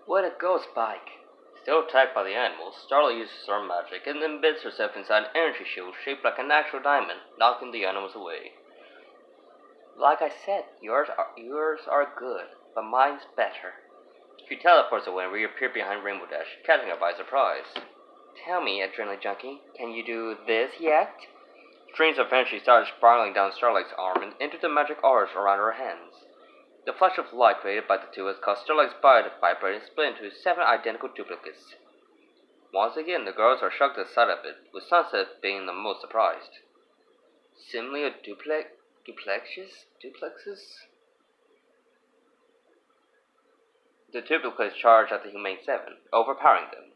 Way to go, Spike. Still attacked by the animals, Starlight uses her magic and embeds herself inside an energy shield shaped like an actual diamond, knocking the animals away. Like I said, yours are good, but mine's better. She teleports away and reappears behind Rainbow Dash, catching her by surprise. Tell me, Adrenaline Junkie, can you do this yet? Streams of energy start spiraling down Starlight's arm and into the magic auras around her hands. The flash of light created by the two has caused Starlight's body to vibrate and split into 7 identical duplicates. Once again, the girls are shocked at the sight of it, with Sunset being the most surprised. Similarly, duplexes? The duplicates charge at the Humane 7, overpowering them.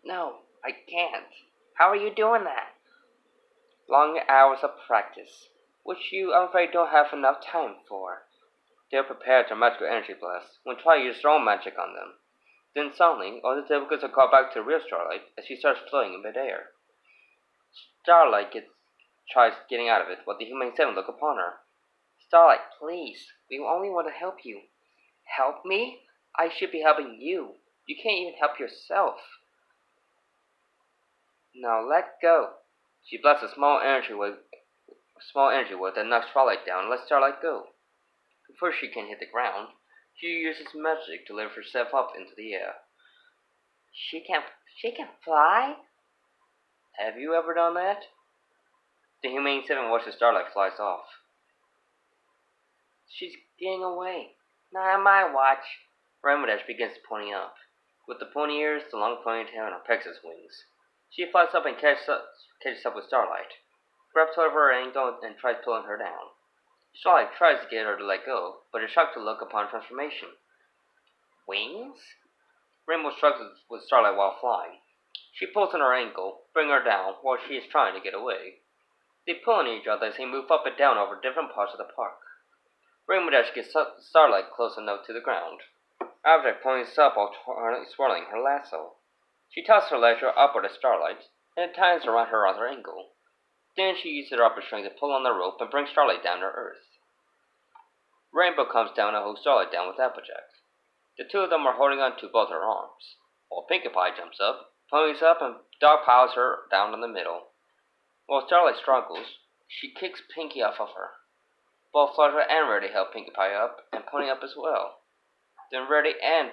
No, I can't. How are you doing that? Long hours of practice, which you, I'm afraid, don't have enough time for. They are prepared to magical energy blast when try to use their own magic on them. Then suddenly, all the duplicates are called back to real Starlight as she starts floating in midair. Starlight tries getting out of it while the Humane 7 look upon her. Starlight, please, we only want to help you. Help me? I should be helping you. You can't even help yourself. Now let go. She blasts a small energy wave that knocks Starlight down and lets Starlight go. Before she can hit the ground, she uses magic to lift herself up into the air. She can fly? Have you ever done that? The Humane 7 watches Starlight flies off. She's getting away. Not on my watch. Rainbow Dash begins pointing up. With the pointy ears, the long ponytail, and her Pegasus wings. She flies up and catches up with Starlight, grabs hold of her ankle and tries pulling her down. Starlight tries to get her to let go, but is shocked to look upon transformation. Wings? Rainbow struggles with Starlight while flying. She pulls on her ankle, bringing her down while she is trying to get away. They pull on each other as they move up and down over different parts of the park. Rainbow Dash gets Starlight close enough to the ground. Object points up while swirling her lasso. She tosses her lasso upward at Starlight, and it ties around her other ankle. Then she uses her upper strength to pull on the rope and bring Starlight down to earth. Rainbow comes down and holds Starlight down with Applejack. The two of them are holding on to both her arms, while Pinkie Pie jumps up, ponies up, and dog piles her down in the middle. While Starlight struggles, she kicks Pinkie off of her. Both Flutter and Reddy help Pinkie Pie up and pony up as well. Then Reddy and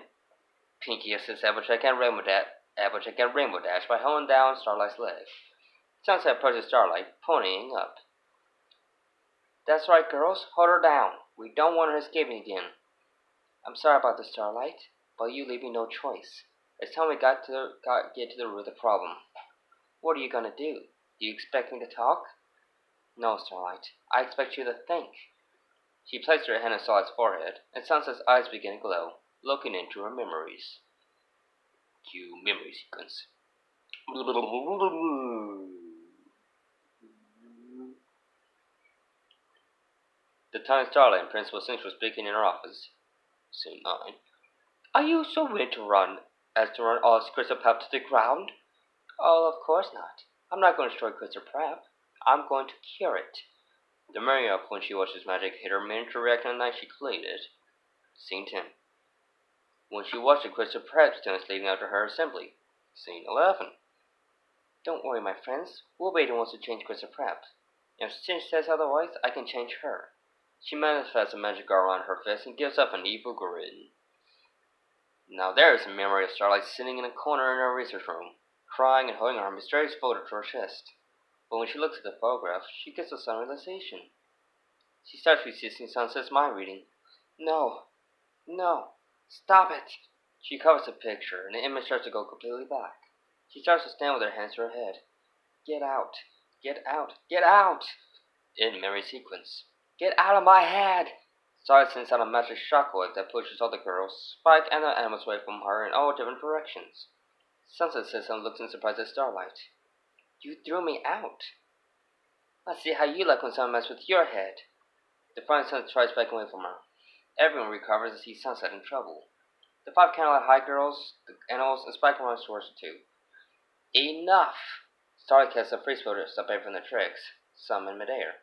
Pinkie assist Applejack and Rainbow Dash by holding down Starlight's leg. Sunset approaches Starlight, ponying up. That's right, girls. Hold her down. We don't want her escaping again. I'm sorry about the Starlight, but you leave me no choice. It's time we get to the root of the problem. What are you gonna do? Do you expect me to talk? No, Starlight. I expect you to think. She placed her hand on Starlight's forehead, and Sunset's eyes began to glow, looking into her memories. Cue memory sequence. The time Starlight and Principal Cinch were speaking in her office. Scene 9. Are you so willing to run as to run all Crystal Prep to the ground? Oh, of course not. I'm not going to destroy Crystal Prep. I'm going to cure it. The memory of when she watched his magic hit her miniature reactor the night she completed. Scene 10. When she watched the Crystal Prep students leading out to her assembly. Scene 11. Don't worry, my friends. We'll be the ones to change Crystal Prep. If Cinch says otherwise, I can change her. She manifests a magic aura around her fist and gives up an evil grin. Now there is a memory of Starlight sitting in a corner in her research room, crying and holding her mysterious folder to her chest. But when she looks at the photograph, she gets a sudden realization. She starts resisting Sunset's mind reading. No, stop it! She covers the picture, and the image starts to go completely black. She starts to stand with her hands to her head. Get out! In memory sequence. Get out of my head! Starlight sends out a magic shockwave that pushes all the girls, Spike, and the animals away from her in all different directions. Sunset says and looks in surprise at Starlight. You threw me out. Let's see how you like when someone messes with your head. The frightened Sunset tries backing away from her. Everyone recovers and sees Sunset in trouble. The 5 Candlelight High girls, the animals, and Spike runs towards the two. Enough! Starlight casts a freeze spell to stop everyone from the tricks, some in midair.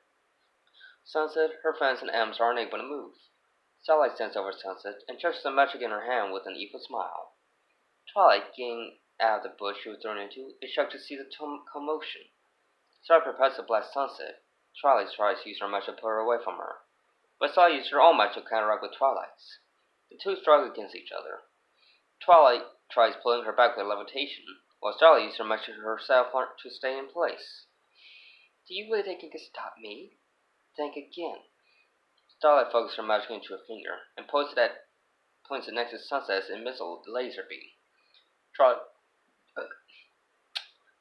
Sunset, her friends, and Ems are unable to move. Starlight stands over Sunset and touches the magic in her hand with an evil smile. Twilight, getting out of the bush she was thrown into, is shocked to see the commotion. Starlight prepares to blast Sunset. Twilight tries to use her magic to pull her away from her, but Starlight uses her own magic to counteract with Twilight's. The two struggle against each other. Twilight tries pulling her back with levitation, while Starlight uses her magic herself to stay in place. Do you really think you can stop me? Think again. Starlight focuses her magic into her finger and points it next to Sunset's missile laser beam.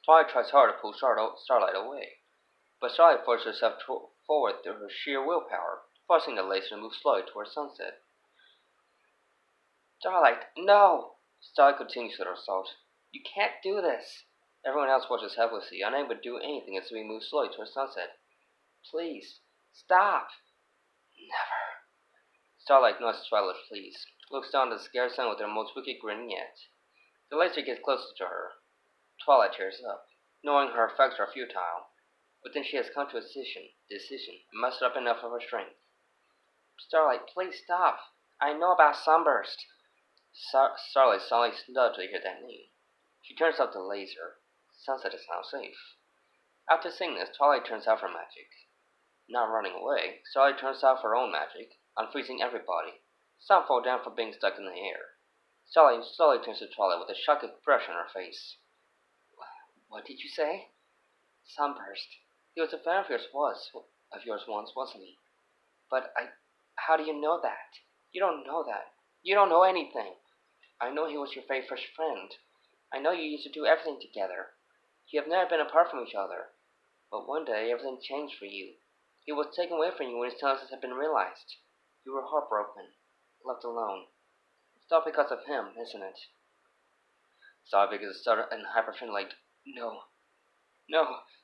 Twilight tries hard to pull Starlight away, but Starlight forces herself forward through her sheer willpower, forcing the laser to move slowly towards Sunset. Starlight, no! Starlight continues with her assault. You can't do this! Everyone else watches helplessly, unable to do anything as we move slowly towards Sunset. Please, stop! Never. Starlight ignores Twilight's pleas, looks down at the scared sun with her most wicked grin yet. The laser gets closer to her. Twilight tears up, knowing her effects are futile, but then she has come to a decision and mustered up enough of her strength. Starlight, please stop. I know about Sunburst. Starlight suddenly stunned to hear that name. She turns off the laser. Sunset is now safe. After seeing this, Twilight turns off her magic. Not running away, Starlight turns off her own magic, unfreezing everybody. Some fall down from being stuck in the air. Starlight slowly turns to Twilight with a shocked expression on her face. What did you say? Sunburst. He was a friend of yours once, wasn't he? But how do you know that? You don't know that. You don't know anything. I know he was your very first friend. I know you used to do everything together. You have never been apart from each other. But one day everything changed for you. He was taken away from you when his talents had been realized. You were heartbroken, left alone. It's all because of him, isn't it? Starlight started and hyperventilate. No,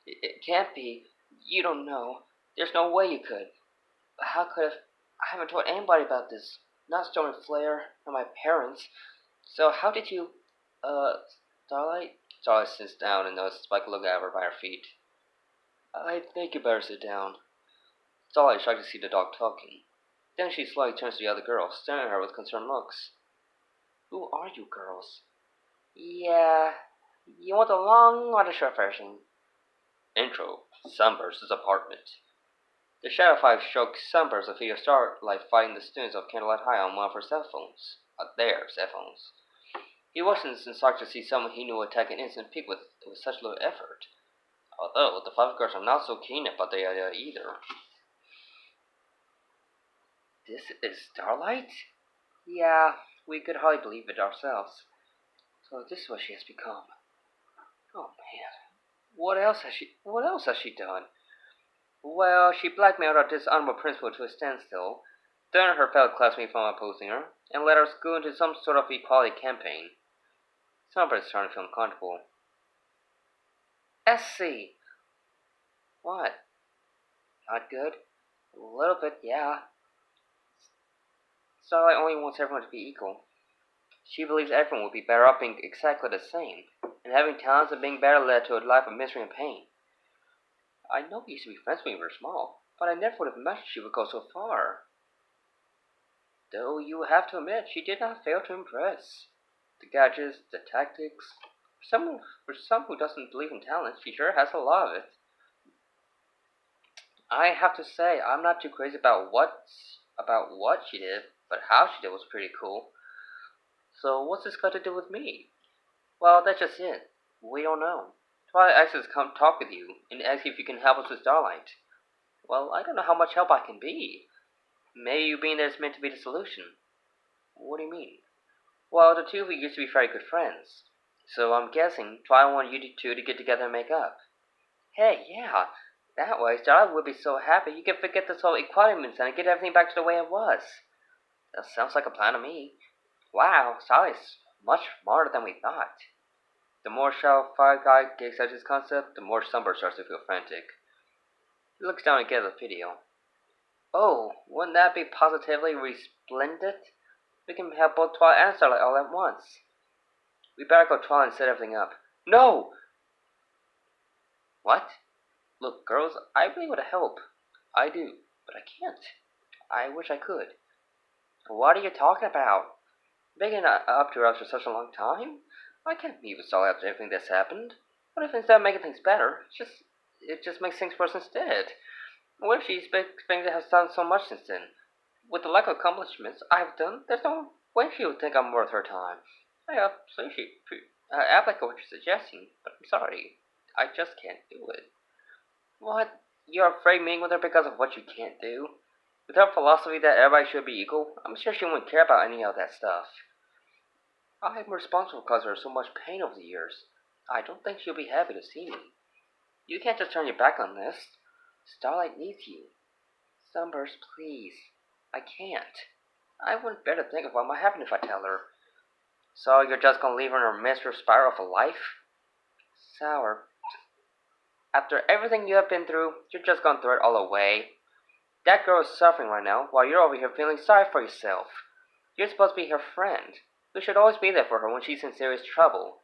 it can't be. You don't know. There's no way you could. How could have? I haven't told anybody about this. Not Storm and Flare, nor my parents. So how did you, Starlight? Starlight sits down and notices Spike look at her by her feet. I think you better sit down. Starlight is shocked to see the dog talking. Then she slowly turns to the other girls, staring at her with concerned looks. Who are you girls? Yeah, you want the long or the short version? Intro, Sunburst's apartment. The Shadow Five showed Sunburst a video of Starlight fighting the students of Candlelight High on one of her cell phones. Their cell phones. He wasn't shocked to see someone he knew attack an innocent pig with such little effort. Although the five girls are not so keen about the idea either. This is Starlight? Yeah, we could hardly believe it ourselves. So this is what she has become. Oh man, what else has she done? Well, she blackmailed our dishonorable principal to a standstill, threatened her fellow classmates from opposing her, and led our school into some sort of equality campaign. Sunburst starting to feel uncomfortable. SC! What? Not good? A little bit, yeah. Starlight only wants everyone to be equal. She believes everyone would be better off being exactly the same, and having talents and being better led to a life of misery and pain. I know we used to be friends when we were small, but I never would have imagined she would go so far. Though you have to admit, she did not fail to impress. The gadgets, the tactics. For some who doesn't believe in talent, she sure has a lot of it. I have to say, I'm not too crazy about what she did, but how she did was pretty cool. So what's this got to do with me? Well, that's just it. We don't know. Twilight asked us to come talk with you, and ask if you can help us with Starlight. Well, I don't know how much help I can be. Maybe you being there is meant to be the solution. What do you mean? Well, the two of you used to be very good friends. So I'm guessing Twilight wanted you two to get together and make up. Hey, yeah. That way, Starlight would be so happy you could forget this whole equality movement and get everything back to the way it was. That sounds like a plan to me. Wow, Starlight's much smarter than we thought. The more Shadow 5 guy gets at his concept, the more Sunburst starts to feel frantic. He looks down again at the video. Oh, wouldn't that be positively resplendent? We can have both Twilight and Starlight all at once. We better go Twilight and set everything up. No! What? Look, girls, I really want to help. I do, but I can't. I wish I could. What are you talking about? Being up to us for such a long time? I can't meet with Starlight after everything that's happened. What if instead of making things better, it just makes things worse instead? What if she expects to have done so much since then? With the lack of accomplishments I've done, there's no way she would think I'm worth her time. I appreciate what you're suggesting, but I'm sorry. I just can't do it. What? You're afraid meeting with her because of what you can't do? With her philosophy that everybody should be equal, I'm sure she wouldn't care about any of that stuff. I'm responsible because of her so much pain over the years. I don't think she'll be happy to see me. You can't just turn your back on this. Starlight needs you. Sunburst, please. I can't. I wouldn't bear to think of what might happen if I tell her. So you're just gonna leave her in her miserable spiral for life? Sour. After everything you have been through, you're just gonna throw it all away. That girl is suffering right now while you're over here feeling sorry for yourself. You're supposed to be her friend. You should always be there for her when she's in serious trouble.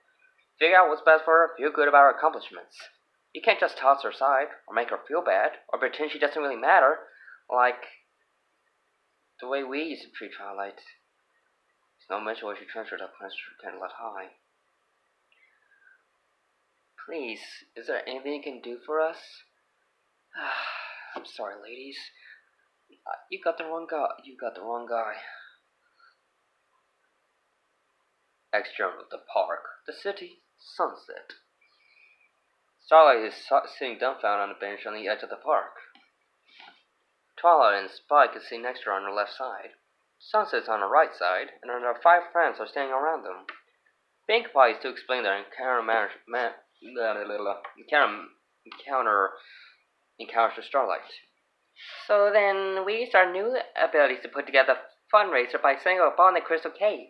Figure out what's best for her, feel good about her accomplishments. You can't just toss her aside, or make her feel bad, or pretend she doesn't really matter, like the way we used to treat Starlight. It's no mention when she transferred up Candlelit High. Please, is there anything you can do for us? I'm sorry, ladies. You got the wrong guy. External of the park, the city, sunset. Starlight is sitting dumbfounded on a bench on the edge of the park. Twilight and Spike is sitting next to her on her left side. Sunset's on her right side, and her 5 friends are standing around them. Being quiet to explain their encounters to Starlight. So then, we used our new abilities to put together a fundraiser by setting up a ball in the Crystal Cave.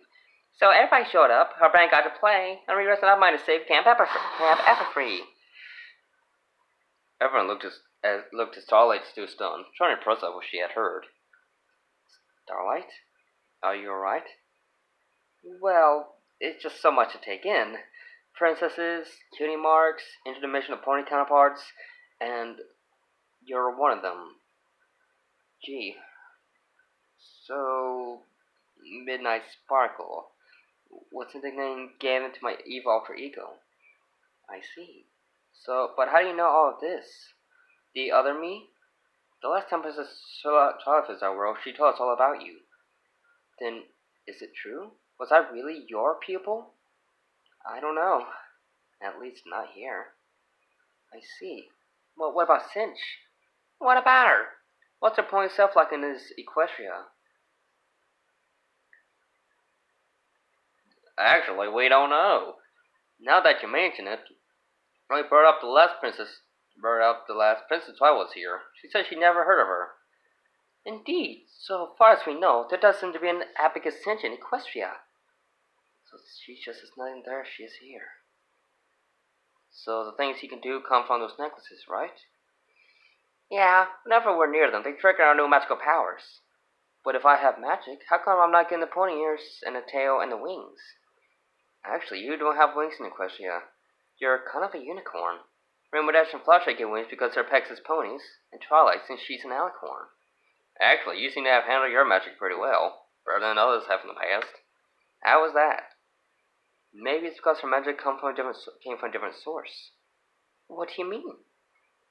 So everybody showed up, her band got to play, and we rested our mind to save Camp Everfree. Everyone looked at Starlight still stunned, trying to process what she had heard. Starlight? Are you alright? Well, it's just so much to take in. Princesses, cutie marks, interdimensional pony counterparts, and you're one of them. Gee. So, Midnight Sparkle. What's the nickname given to my evil alter ego? I see. So, but how do you know all of this? The other me? The last time Princess Charlotte visited our world, she told us all about you. Then, is it true? Was I really your pupil? I don't know. At least not here. I see. Well, what about Cinch? What about her? What's her point of self-like in this Equestria? Actually, we don't know. Now that you mention it, when we brought up the last princess while I was here, she said she never heard of her. Indeed, so far as we know, there does seem to be an Abacus Cinch in Equestria. So she's just as nothing there as she is here. So the things he can do come from those necklaces, right? Yeah, whenever we're near them, they trigger our new magical powers. But if I have magic, how come I'm not getting the pony ears and the tail and the wings? Actually, you don't have wings in Equestria. You're kind of a unicorn. Rainbow Dash and Flashlight get wings because they're Pegasus ponies, and Twilight since she's an alicorn. Actually, you seem to have handled your magic pretty well, better than others have in the past. How was that? Maybe it's because her magic came from a different source. What do you mean?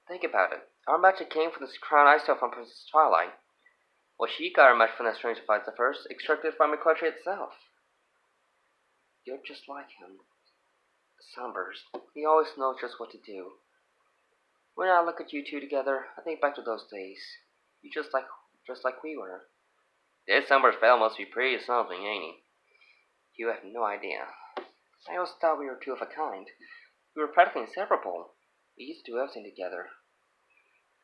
Think about it. Our magic came from this crown I stole from Princess Twilight. Well, she got her magic from that strange advisor first, extracted from Equestria itself. You're just like him. Sunburst. He always knows just what to do. When I look at you two together, I think back to those days. You just like we were. This Sunburst fella must be pretty something, ain't he? You have no idea. I always thought we were two of a kind. We were practically inseparable. We used to do everything together.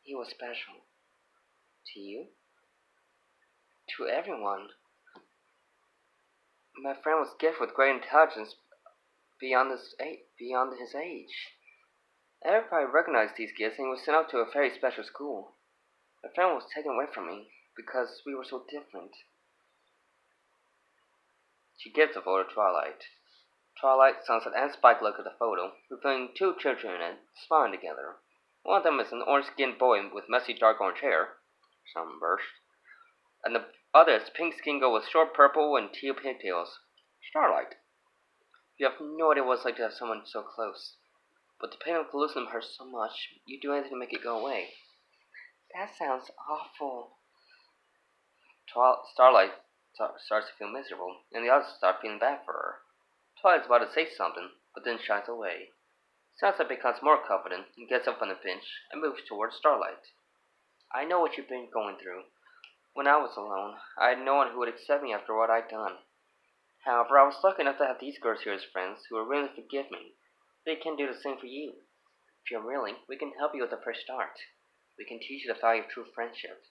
He was special. To you? To everyone. My friend was gifted with great intelligence beyond his age. Everybody recognized these gifts and he was sent out to a very special school. My friend was taken away from me because we were so different. She gives the photo to Twilight. Twilight, Sunset, and Spike look at the photo, revealing 2 children in it, smiling together. One of them is an orange-skinned boy with messy dark orange hair, Sunburst, and the Others, pink-skinned girl with short purple and teal pigtails. Starlight. You have no idea what it's like to have someone so close. But the pain of losing them hurts so much, you'd do anything to make it go away. That sounds awful. Starlight starts to feel miserable, and the others start feeling bad for her. Twilight's about to say something, but then shies away. Sunset becomes more confident and gets up on the bench and moves towards Starlight. I know what you've been going through. When I was alone, I had no one who would accept me after what I'd done. However, I was lucky enough to have these girls here as friends who are willing to forgive me. They can do the same for you. If you're willing, we can help you with a fresh start. We can teach you the value of true friendship.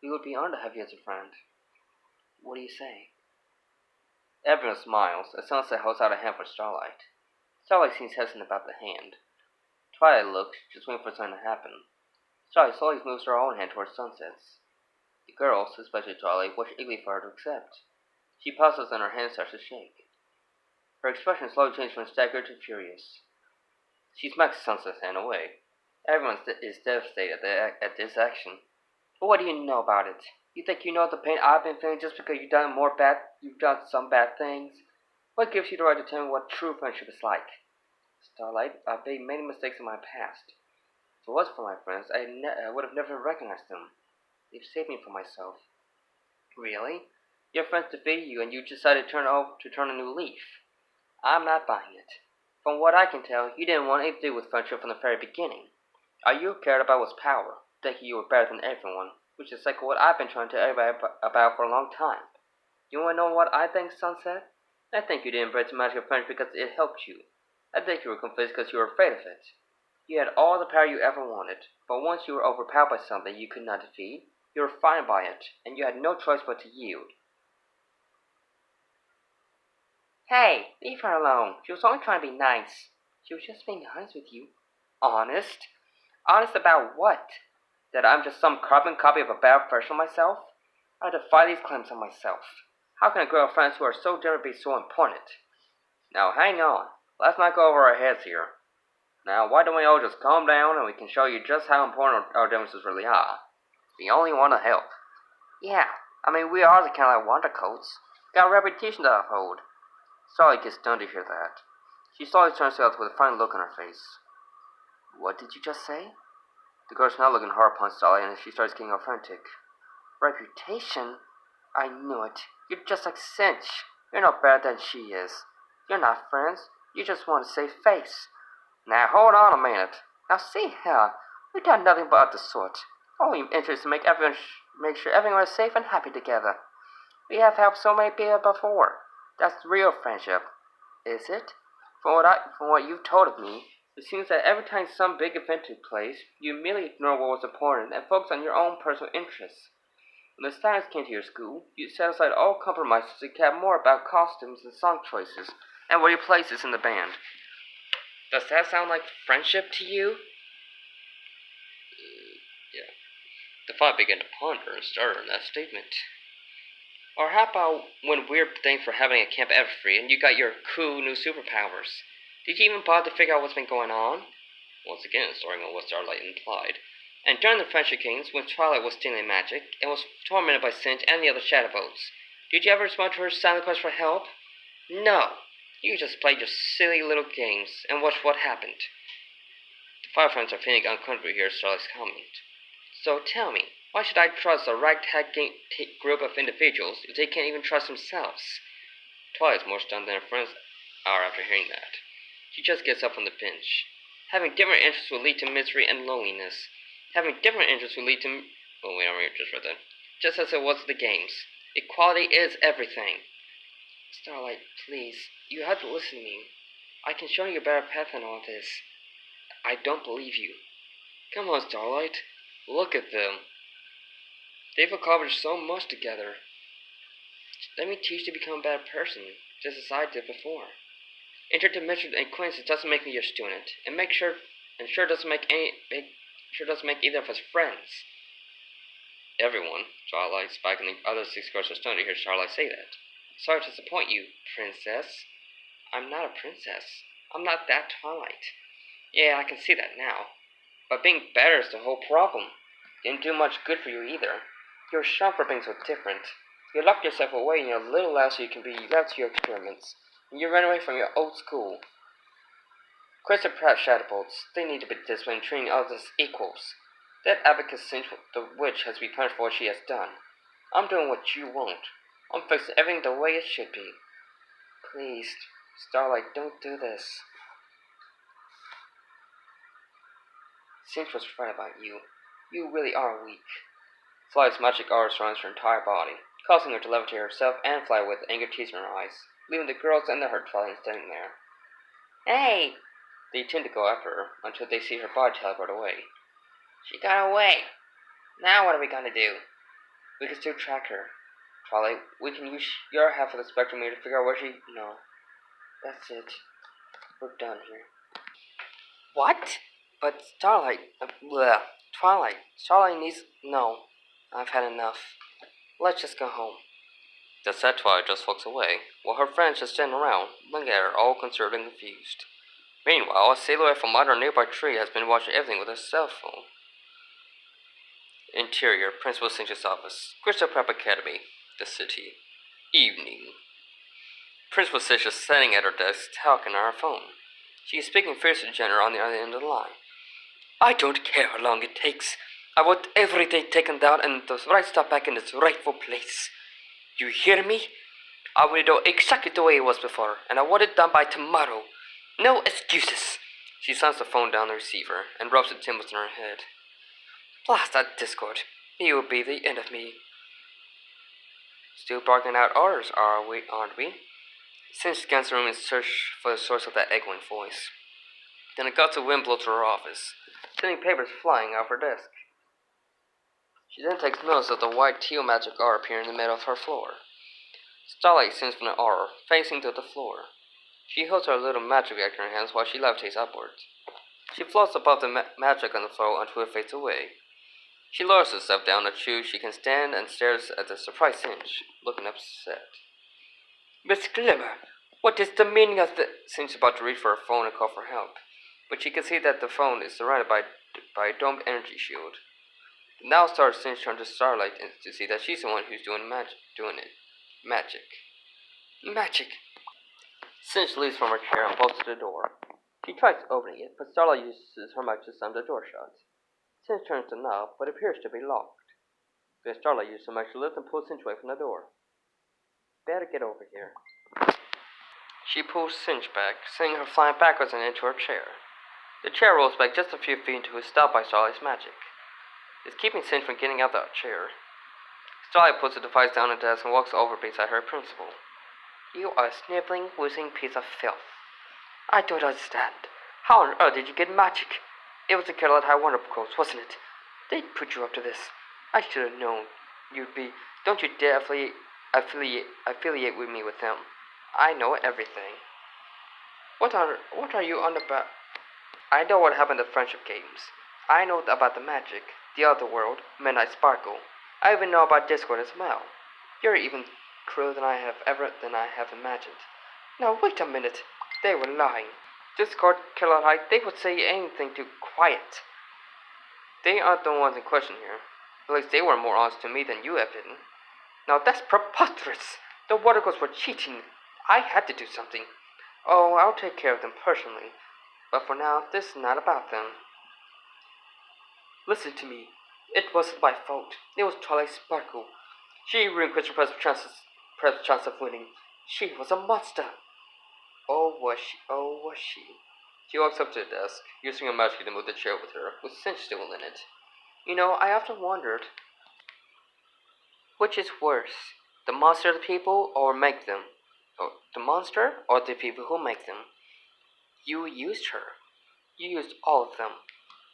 We would be honored to have you as a friend. What do you say? Everyone smiles as Sunset holds out a hand for Starlight. Starlight seems hesitant about the hand. Twilight looks, just waiting for something to happen. Starlight slowly moves her own hand towards Sunset's. The girls, especially Twilight, watch eagerly for her to accept. She pauses and her hand starts to shake. Her expression slowly changes from staggered to furious. She smacks Sunset's hand away. Everyone is devastated at this action. But what do you know about it? You think you know the pain I've been feeling just because you've done some bad things? What gives you the right to tell me what true friendship is like? Starlight, I've made many mistakes in my past. If it wasn't for my friends, I would have never recognized them. They've saved me from myself. Really? Your friends defeated you and you decided to turn a new leaf. I'm not buying it. From what I can tell, you didn't want anything to do with friendship from the very beginning. All you cared about was power, thinking you were better than everyone, which is exactly what I've been trying to tell everybody about for a long time. You want to know what I think, Sunset? I think you didn't embrace magical friendship because it helped you. I think you were confused because you were afraid of it. You had all the power you ever wanted, but once you were overpowered by something you could not defeat, you were frightened by it, and you had no choice but to yield. Hey, leave her alone. She was only trying to be nice. She was just being honest with you. Honest? Honest about what? That I'm just some carbon copy of a bad version of myself? I defy these claims on myself. How can a girl have friends who are so different be so important? Now hang on. Let's not go over our heads here. Now why don't we all just calm down and we can show you just how important our differences really are. We only want to help. Yeah, I mean we are the kind of wondercoats. Got a reputation to uphold. Starlight gets stunned to hear that. She slowly turns to us with a funny look on her face. What did you just say? The girl's now looking hard upon Starlight and she starts getting all frantic. Reputation? I knew it. You're just like Cinch. You're no better than she is. You're not friends. You just want to save face. Now hold on a minute. Now see here. We've done nothing but the sort. Only interested to make sure everyone is safe and happy together. We have helped so many people before. That's real friendship. Is it? From what you've told of me, it seems that every time some big event took place, you immediately ignored what was important and focused on your own personal interests. When the Steiners came to your school, you set aside all compromises to care more about costumes and song choices, and were your places in the band. Does that sound like friendship to you? Yeah. The five began to ponder and started on that statement. Or how about when weird things were happening at Camp Everfree and you got your cool new superpowers? Did you even bother to figure out what's been going on? Once again, starting on what Starlight implied. And during the Friendship Games, when Twilight was stealing magic and was tormented by Cinch and the other Shadowboats, did you ever respond to her silent request for help? No. You just played your silly little games and watched what happened. The five friends are feeling uncomfortable here, Starlight's comment. So tell me, why should I trust a ragtag group of individuals if they can't even trust themselves? Twilight's more stunned than her friends are after hearing that. She just gets up from the bench. Having different interests will lead to misery and loneliness. Having different interests will lead to... Oh, wait, I just read that. Just as it was with the games. Equality is everything. Starlight, please, you have to listen to me. I can show you a better path than all this. I don't believe you. Come on, Starlight. Look at them. They've accomplished so much together. Let me teach you to become a better person, just as I did before. Interdimensional acquaintance doesn't make me your student, and sure doesn't make either of us friends. Everyone, Starlight, Spike, and the other six girls are stunned to hear Starlight say that. Sorry to disappoint you, princess. I'm not a princess. I'm not that Twilight. Yeah, I can see that now. But being better is the whole problem. Didn't do much good for you either. You're shocked for being so different. You locked yourself away in your little lab so you can be left to your experiments, and you ran away from your old school. Christopher Pratt Shadowbolts, they need to be disciplined and treating others as equals. That abacus cinch the witch has to be punished for what she has done. I'm doing what you want. I'm fixing everything the way it should be. Please, Starlight, don't do this. Cinch was right about you. You really are weak. Starlight's magic aura surrounds her entire body, causing her to levitate herself and fly with anger tears in her eyes, leaving the girls and the hurt Twilight standing there. Hey! They tend to go after her until they see her body teleport away. She got away. Now what are we gonna do? We can still track her. Twilight, we can use your half of the spectrum meter to figure out where she... No. That's it. We're done here. What? But Starlight... Twilight. Starlight needs... No. I've had enough. Let's just go home. The sad Twilight just walks away, while her friends just stand around, looking at her all concerned and confused. Meanwhile, a silhouette from under a nearby tree has been watching everything with her cell phone. Interior, Principal Cinch's office, Crystal Prep Academy, the city. Evening. Principal Cinch is sitting at her desk, talking on her phone. She is speaking fiercely to Jenner on the other end of the line. I don't care how long it takes. I want everything taken down and the right stuff back in its rightful place. You hear me? I will do exactly the way it was before, and I want it done by tomorrow. No excuses. She slams the phone down the receiver and rubs the timbers in her head. Blast that Discord. He will be the end of me. Still barking out orders, aren't we? Cinch scans the room in search for the source of that echoing voice. Then a gust of wind blows to her office, sending papers flying off her desk. She then takes notice of the white teal magic aura appearing in the middle of her floor. Starlight sends from the aura, facing to the floor. She holds her little magic reactor in her hands while she levitates upwards. She floats above the magic on the floor until it fades away. She lowers herself down a tube she can stand and stares at the surprised Cinch, looking upset. Miss Glimmer, what is the meaning of the... Cinch is about to reach for her phone and call for help, but she can see that the phone is surrounded by a domed energy shield. The now startled Cinch turns to Starlight to see that she's the one who's doing it. Magic. Cinch leaves from her chair and walks to the door. She tries opening it, but Starlight uses her magic to slam the door shut. Cinch turns the knob, but it appears to be locked. Then Starlight uses her magic to lift and pull Cinch away from the door. Better get over here. She pulls Cinch back, sending her flying backwards and into her chair. The chair rolls back just a few feet until it's stopped by Starlight's magic. It's keeping Cinch from getting out of the chair. Starlight puts the device down on the desk and walks over beside her principal. You are a sniveling, whizzing piece of filth. I don't understand. How on earth did you get magic? It was the Caroline High Wonder Course, wasn't it? They put you up to this. I should have known you'd be. Don't you dare affiliate with me with them. I know everything. What are you on about? I know what happened at Friendship Games. I know about the magic, the other world, Midnight Sparkle. I even know about Discord as well. You're even crueler than I have imagined. Now wait a minute. They were lying. Discord, Killer High, they would say anything to quiet. They aren't the ones in question here. At least they were more honest to me than you have been. Now that's preposterous. The Water Girls were cheating. I had to do something. Oh, I'll take care of them personally. But for now, this is not about them. Listen to me. It wasn't my fault. It was Twilight Sparkle. She ruined Christopher's chance of winning. She was a monster. Oh, was she? She walks up to the desk, using her magic to move the chair with her, with Cinch still in it. You know, I often wondered, which is worse, the monster the people or make them? Or the monster or the people who make them? You used her. You used all of them.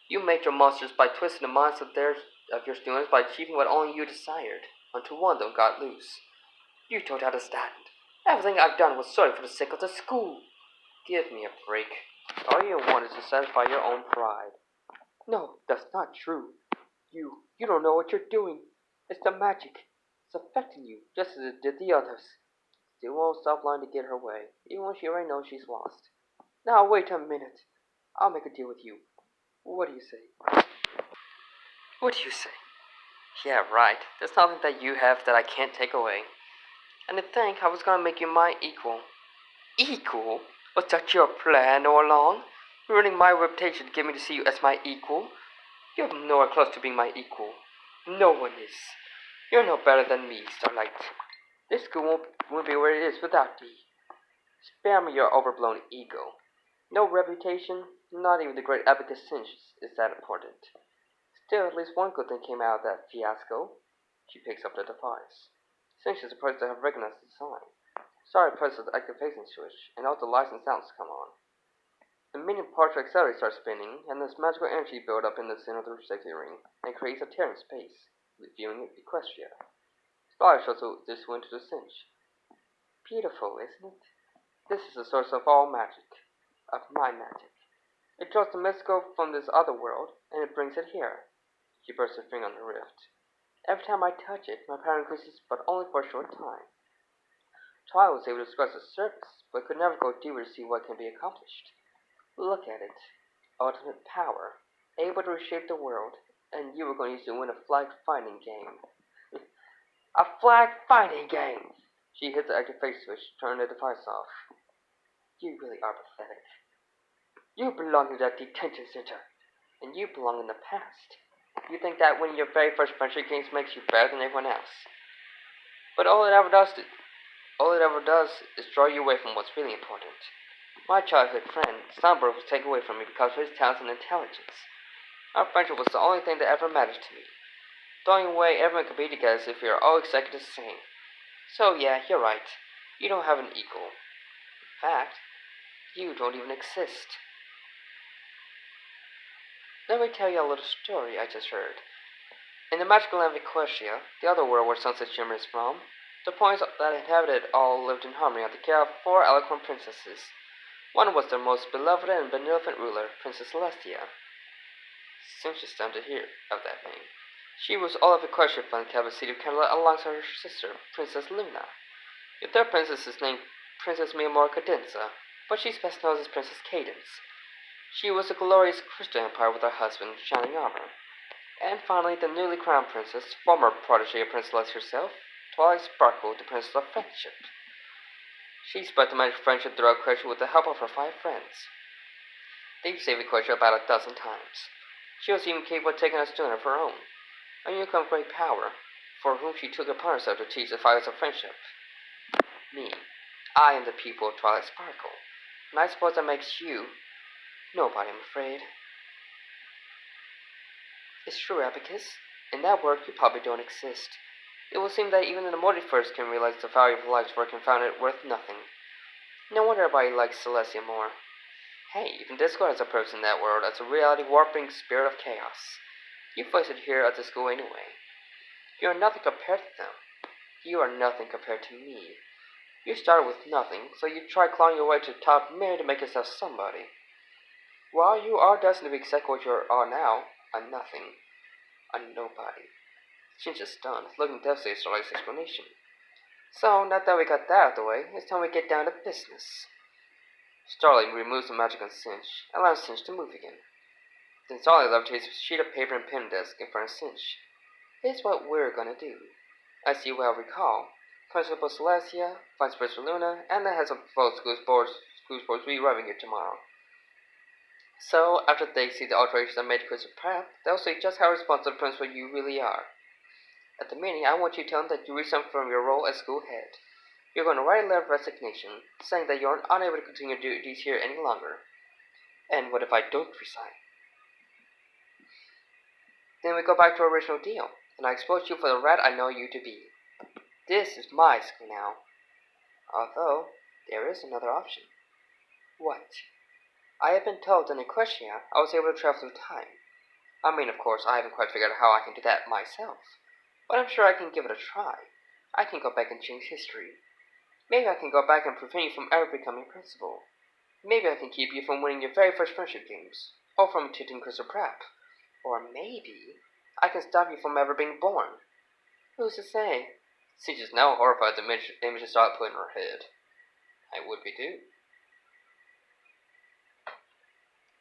You made your monsters by twisting the minds of your students by achieving what only you desired, until one of them got loose. You don't understand. Everything I've done was solely for the sake of the school. Give me a break. All you want is to satisfy your own pride. No, that's not true. You don't know what you're doing. It's the magic. It's affecting you, just as it did the others. Still won't stop lying to get her way, even when she already knows she's lost. Now wait a minute. I'll make a deal with you. What do you say? What do you say? Yeah, right. There's nothing that you have that I can't take away. And to think I was gonna make you my equal. Equal? Was that your plan all along? Ruining my reputation to get me to see you as my equal? You're nowhere close to being my equal. No one is. You're no better than me, Starlight. This school won't be where it is without me. Spare me your overblown ego. No reputation, not even the great Abacus Cinch is that important. Still, at least one good thing came out of that fiasco. She picks up the device. Cinch is supposed to have recognized the sign. Starlight presses the activation switch, and all the lights and sounds come on. The minion partial accelerator starts spinning, and this magical energy builds up in the center of the safety ring, and creates a tear in space, revealing Equestria. Starlight shows this window to Cinch. Beautiful, isn't it? This is the source of all magic. Of my magic. It draws the mystical from this other world, and it brings it here. She bursts her finger on the rift. Every time I touch it, my power increases, but only for a short time. Twilight was able to scratch the surface, but could never go deeper to see what can be accomplished. Look at it. Ultimate power. Able to reshape the world, and you were going to use it to win a flag finding game. A flag finding game! She hit the activation switch, turning the device off. You really are pathetic. You belong in that detention center, and you belong in the past. You think that winning your very first friendship games makes you better than everyone else. But all it ever does is draw you away from what's really important. My childhood friend, Sunbird, was taken away from me because of his talents and intelligence. Our friendship was the only thing that ever mattered to me. Throwing away everyone could be together as if we are all exactly the same. So yeah, you're right. You don't have an equal. In fact, you don't even exist. Let me tell you a little story I just heard. In the magical land of Equestria, the other world where sunset shimmers from, the points that inhabited all lived in harmony under the care of 4 eloquent princesses. One was their most beloved and benevolent ruler, Princess Celestia. Since she stunned to hear of that name. She was all of Equestria fun kept a seat of candlelight alongside her sister, Princess Luna. The third princess is named Princess Miamora Cadenza, but she's best known as Princess Cadence. She was a glorious crystal empire with her husband, Shining Armor. And finally, the newly crowned princess, former protege of Princess Celestia herself, Twilight Sparkle, the Princess of Friendship. She spread the magic of friendship throughout Equestria with the help of her 5 friends. They've saved Equestria about a dozen times. She was even capable of taking a student of her own, a newcomer of great power, for whom she took it upon herself to teach the values of friendship. Me. I am the pupil of Twilight Sparkle, and I suppose that makes you nobody, I'm afraid. It's true, Abacus. In that world, you probably don't exist. It will seem that even the multiverse can realize the value of life's work and found it worth nothing. No wonder everybody likes Celestia more. Hey, even Discord has a purpose in that world as a reality-warping spirit of chaos. You face it here at the school anyway. You are nothing compared to them. You are nothing compared to me. You started with nothing, so you try clawing your way to the top merely to make yourself somebody. While you are destined to be exactly what you are now, a nothing. A nobody. She's just stunned, looking devastated at Starlight's explanation. So, now that we got that out of the way, it's time we get down to business. Starlight removes the magic on Cinch, allowing Cinch to move again. Then Starlight levitates a sheet of paper and pen desk in front of Cinch. Here's what we're gonna do. As you well recall, Principal Celestia, Vice Principal Luna, and the heads of both schools boards will be arriving here tomorrow. So, after they see the alterations I made to Crystal Path, they'll see just how responsible the principal you really are. At the meeting, I want you to tell them that you resigned from your role as school head. You're going to write a letter of resignation, saying that you're unable to continue your duties here any longer. And what if I don't resign? Then we go back to our original deal, and I expose you for the rat I know you to be. This is my school now. Although, there is another option. What? I have been told that in Equestria, I was able to travel through time. I mean, of course, I haven't quite figured out how I can do that myself. But I'm sure I can give it a try. I can go back and change history. Maybe I can go back and prevent you from ever becoming principal. Maybe I can keep you from winning your very first friendship games, or from attending Crystal Prep. Or maybe I can stop you from ever being born. Who's to say? She's just now horrified at the image of Starlight put in her head. I would be too.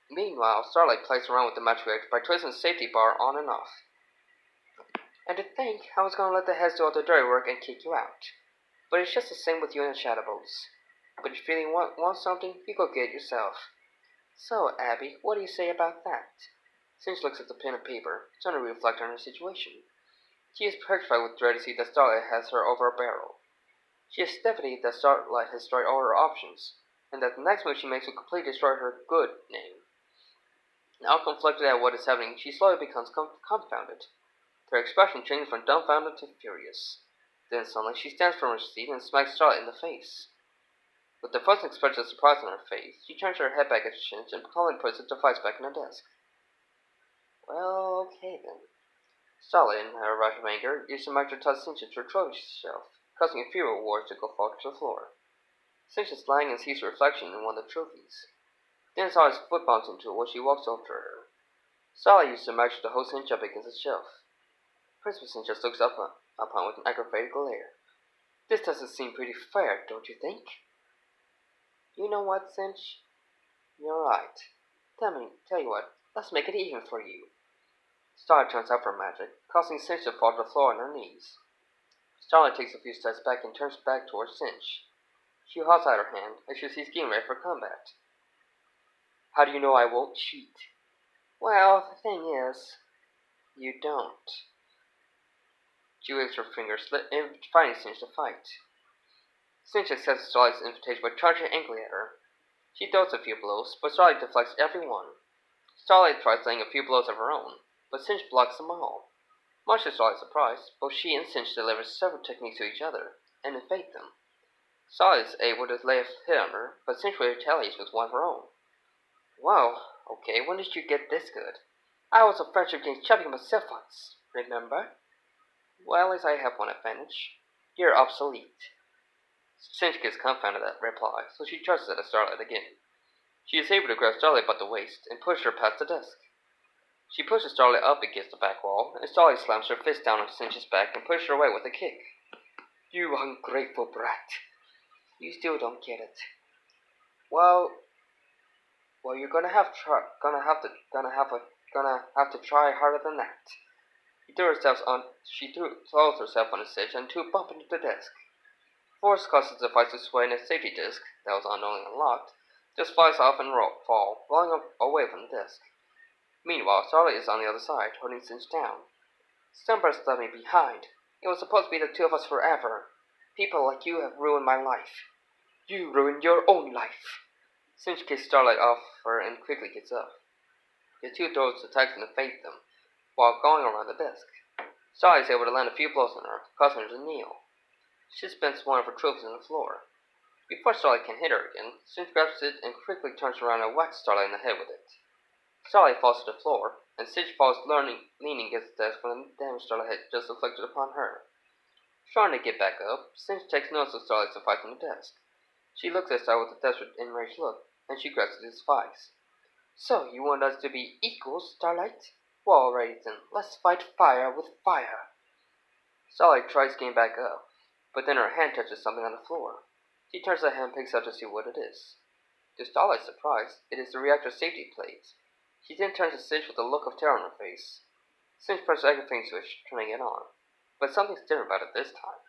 Meanwhile, Starlight plays around with the magic reactor by twisting the safety bar on and off. And to think I was gonna let the heads do all the dirty work and kick you out. But it's just the same with you and the Shadowbolts. But if you really want something, you go get it yourself. So, Abby, what do you say about that? Sinch looks at the pen and paper, trying to reflect on her situation. She is petrified with dread to see that Starlight has her over a barrel. She is devastated that Starlight has destroyed all her options, and that the next move she makes will completely destroy her good name. Now conflicted at what is happening, she slowly becomes confounded. Her expression changes from dumbfounded to furious. Then suddenly she stands from her seat and smacks Starlight in the face. With the first expression of surprise on her face, she turns her head back at Shinch and calmly puts the device back on the desk. Well, okay then. Starlight, in her rush of anger, used the mic to toss Shinch to her trophy shelf, causing a few rewards to go fall to the floor. Shinch is lying and sees her reflection in one of the trophies. Then saw his foot bounce into it while she walks over to her. Starlight used the mic to hold Shinch up against the shelf. Principal Shinch just looks upon with an aggravated glare. This doesn't seem pretty fair, don't you think? You know what, Cinch? You're right. Tell you what, let's make it even for you. Starlight turns up her magic, causing Cinch to fall to the floor on her knees. Starlight takes a few steps back and turns back towards Cinch. She holds out her hand as she sees getting ready for combat. How do you know I won't cheat? Well, the thing is, you don't. She waves her finger, inviting Cinch to fight. Cinch accepts Starlight's invitation by charging angrily at her. She throws a few blows, but Starlight deflects every one. Starlight tries laying a few blows of her own, but Cinch blocks them all. Much to Starlight's surprise, both she and Cinch deliver several techniques to each other, and evade them. Starlight is able to lay a hit on her, but Cinch retaliates with one of her own. Wow, okay, when did you get this good? I was a friendship game champion myself once, remember? Well, at least I have one advantage. You're obsolete. Cinch gets confounded at that reply, so she charges at Starlight again. She is able to grab Starlight by the waist and push her past the desk. She pushes Starlight up against the back wall, and Starlight slams her fist down on Cinch's back and pushes her away with a kick. You ungrateful brat. You still don't get it. Well, you're gonna have to try harder than that. She throws herself on the stage and two bump into the desk. Force causes the device to sway, and a safety disc, that was unknowingly unlocked, just flies off and falling away from the desk. Meanwhile, Starlight is on the other side, holding Cinch down. Sunburst left me behind. It was supposed to be the two of us forever. People like you have ruined my life. You ruined your own life. Cinch kicks Starlight off her and quickly gets up. The two throws attacks and evade them, while going around the desk. Starlight is able to land a few blows on her, causing her to kneel. She spins one of her trophies on the floor. Before Starlight can hit her again, Cinch grabs it and quickly turns around and whacks Starlight in the head with it. Starlight falls to the floor, and Cinch falls leaning against the desk from the damage Starlight had just inflicted upon her. Trying to get back up, Cinch takes notice of Starlight's device on the desk. She looks at Starlight with a desperate, enraged look, and she grabs his device. So, you want us to be equals, Starlight? Well, alright then, let's fight fire with fire. Starlight tries getting back up, but then her hand touches something on the floor. She turns her hand and picks up to see what it is. To Starlight's surprise, it is the reactor safety plate. She then turns to Cinch with a look of terror on her face. Cinch presses the activating switch, turning it on. But something's different about it this time.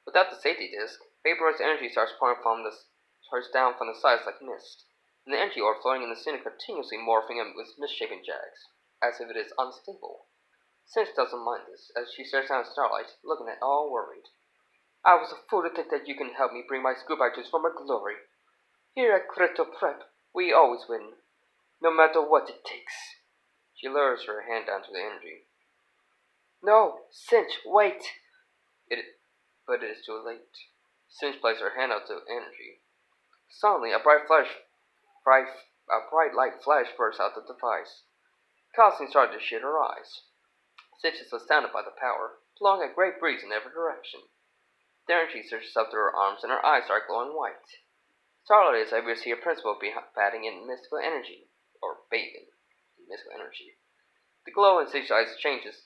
Without the safety disc, vaporized energy starts pouring down from the sides like mist, and the energy ore floating in the center continuously morphing with misshapen jags, as if it is unstable. Cinch doesn't mind this, as she stares down at Starlight, looking at all worried. I was a fool to think that you can help me bring my scuba to from a glory. Here at Crypto Prep, we always win, no matter what it takes. She lowers her hand down to the energy. No, Cinch, wait! But it is too late. Cinch places her hand out to energy. Suddenly, a bright light flash bursts out the device, causing Starlight to shut her eyes. Cinch is astounded by the power, blowing a great breeze in every direction. The energy surges up through her arms, and her eyes start glowing white. Starlight is able to see her principal batting in mystical energy, or bathing in mystical energy. The glow in Cinch's eyes changes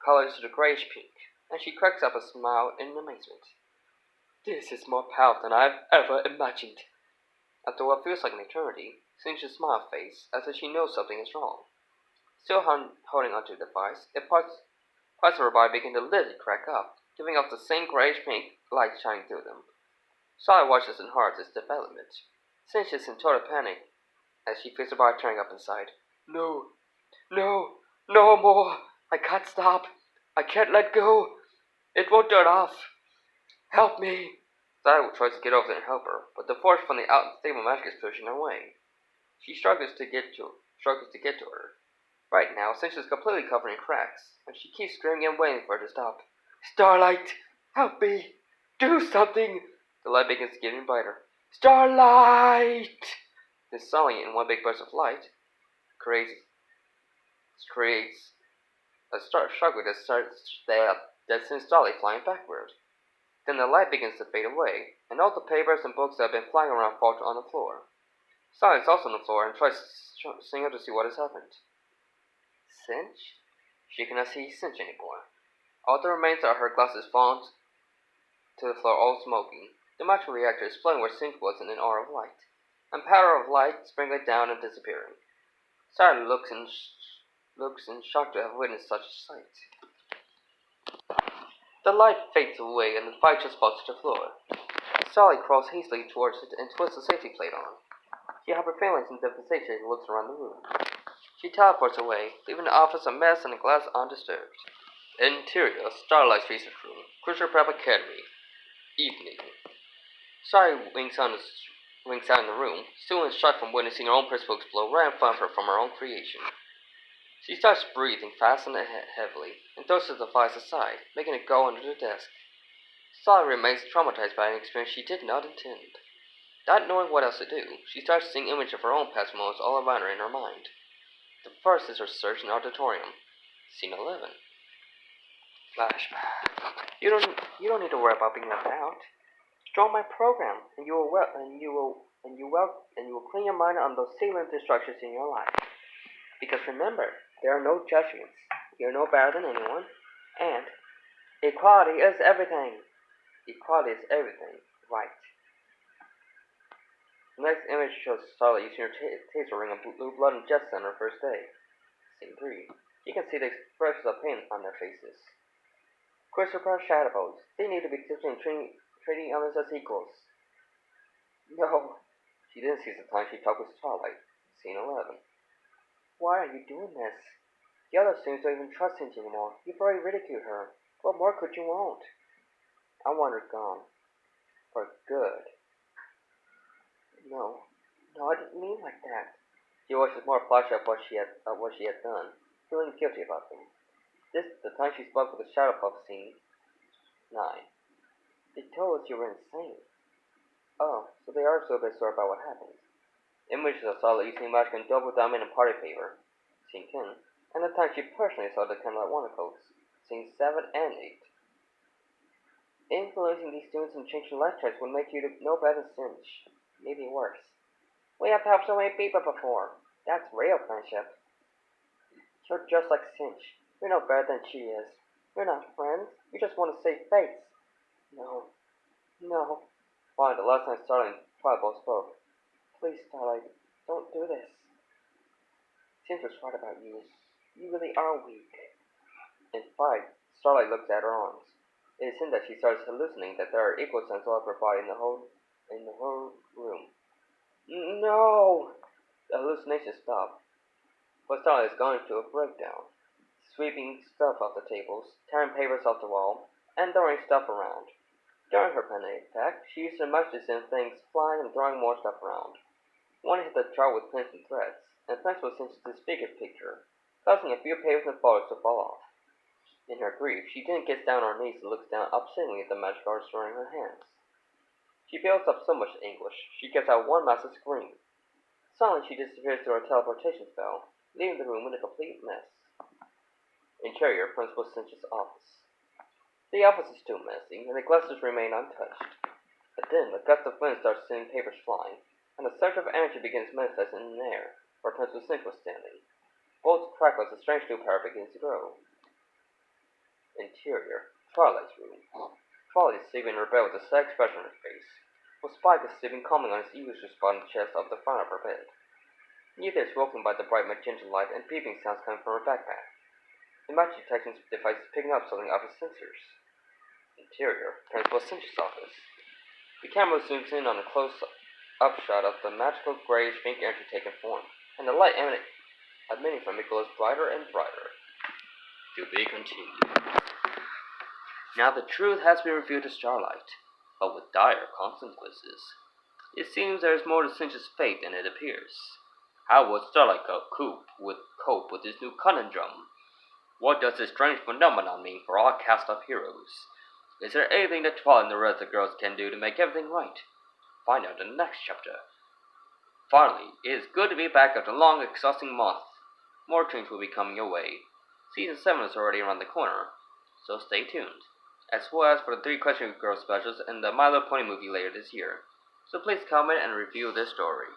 colors to the grayish pink, and she cracks up a smile in amazement. This is more powerful than I've ever imagined. After what feels like an eternity, Cinch's smile fades as if she knows something is wrong. Still holding onto the device, it parts Passersby began to literally crack up, giving off the same grayish-pink light shining through them. Starlight watches in horror this development. Cinch is in total panic as she feels the bar tearing up inside. No, no, no more! I can't stop! I can't let go! It won't turn off! Help me! Starlight tries to get over there and help her, but the force from the unstable magic is pushing her away. She struggles to get to her. Right now, Cinch is completely covered in cracks, and she keeps screaming and waiting for her to stop. Starlight! Help me! Do something! The light begins getting brighter. Starlight! Then suddenly, in one big burst of light, creates a struggle that sends Starlight flying backward. Then the light begins to fade away, and all the papers and books that have been flying around fall on the floor. Starlight is also on the floor and tries seeing to see what has happened. Cinch? She cannot see Cinch anymore. All that remains are her glasses fallen to the floor, all smoking. The magic reactor is floating where Cinch was in an aura of light, and powder of light sprinkling down and disappearing. Starlight looks in shock to have witnessed such a sight. The light fades away and the fire just falls to the floor. Starlight crawls hastily towards it and twists the safety plate on. She hyperventilates in devastation and looks around the room. She teleports away, leaving the office a mess and the glass undisturbed. Interior, Starlight's research room, Cruiser Prep Academy. Evening. Starlight winks out in the room, still in shock from witnessing her own principal explode right in front of her from her own creation. She starts breathing fast and heavily, and throws the device aside, making it go under the desk. Starlight remains traumatized by an experience she did not intend. Not knowing what else to do, she starts seeing images of her own past moments all around her in her mind. The first is her search in the auditorium. Scene 11. Flashback. You don't need to worry about being left out. Join my program, and you will clean your mind on those salient distractions in your life. Because remember, there are no judgments. You're no better than anyone, and equality is everything. Equality is everything, right? The next image shows Starlight using her taser ring and blue blood and jet on her first day. Scene 3. You can see the expressions of pain on their faces. Christopher Shadowbones. They need to be treating others as equals. No, she didn't see the time she talked with Starlight. Scene 11. Why are you doing this? The others seem to even trust Cinch anymore. You've already ridiculed her. What more could you want? I want her gone. For good. No, I didn't mean like that. She watches more flashbacks of what she had done, feeling guilty about them. This is the time she spoke with the Shadow Puff scene. 9. They told us you were insane. Oh, so they are still a bit sore about what happened. Images of Starlight using magic and double diamond and party favor. Scene 10. And the time she personally saw the Candlelight Wonder Coats. Scene 7 and 8. Influencing these students and changing life choices would make you no better than Cinch. Maybe worse. We have helped so many people before. That's real friendship. You're just like Cinch. You're no better than she is. You're not friends. You just want to save face. No. Finally, the last time Starlight and Twilight spoke. Please, Starlight, don't do this. Cinch was right about you. You really are weak. In fact, Starlight looks at her arms. It is then that she starts hallucinating that there are equal signs all over her body in the whole room. No! The hallucination stopped, but Starlight has gone into a breakdown, sweeping stuff off the tables, tearing papers off the wall, and throwing stuff around. During her panic attack, she used her magic to send things flying and throwing more stuff around. One hit the chart with pins and threads, and Prince was sent to the speaker picture, causing a few papers and photos to fall off. In her grief, she then gets down on her knees and looks down obscenely at the magic artist throwing her hands. She builds up so much anguish, she gets out one massive scream. Suddenly, she disappears through her teleportation spell, leaving the room in a complete mess. Interior, Principal Cinch's office. The office is still messy, and the glasses remain untouched. But then, a gust of wind starts sending papers flying, and a surge of energy begins manifesting in the air, where Principal Cinch was standing. Bolts crack as a strange new power begins to grow. Interior, Twilight's room. Twilight is sleeping in her bed with a sad expression on her face, with Spike is sleeping calmly on his usual spot in the chest of the front of her bed. Neither is woken by the bright magenta light and beeping sounds coming from her backpack. Imagine detection device picking up something off its sensors. Interior, Principal Cinch's office. The camera zooms in on a close-up shot of the magical grayish-pink energy taking form, and the light emanating from it glows brighter and brighter. To be continued. Now the truth has been revealed to Starlight, but with dire consequences. It seems there is more to Cinch's fate than it appears. How will Starlight cope with this new conundrum? What does this strange phenomenon mean for our cast of heroes? Is there anything that Twilight and the rest of the girls can do to make everything right? Find out in the next chapter. Finally, it is good to be back after a long, exhausting month. More tunes will be coming your way. Season 7 is already around the corner, so stay tuned. As well as for the 3 Equestria Girls specials and the My Little Pony movie later this year. So please comment and review this story.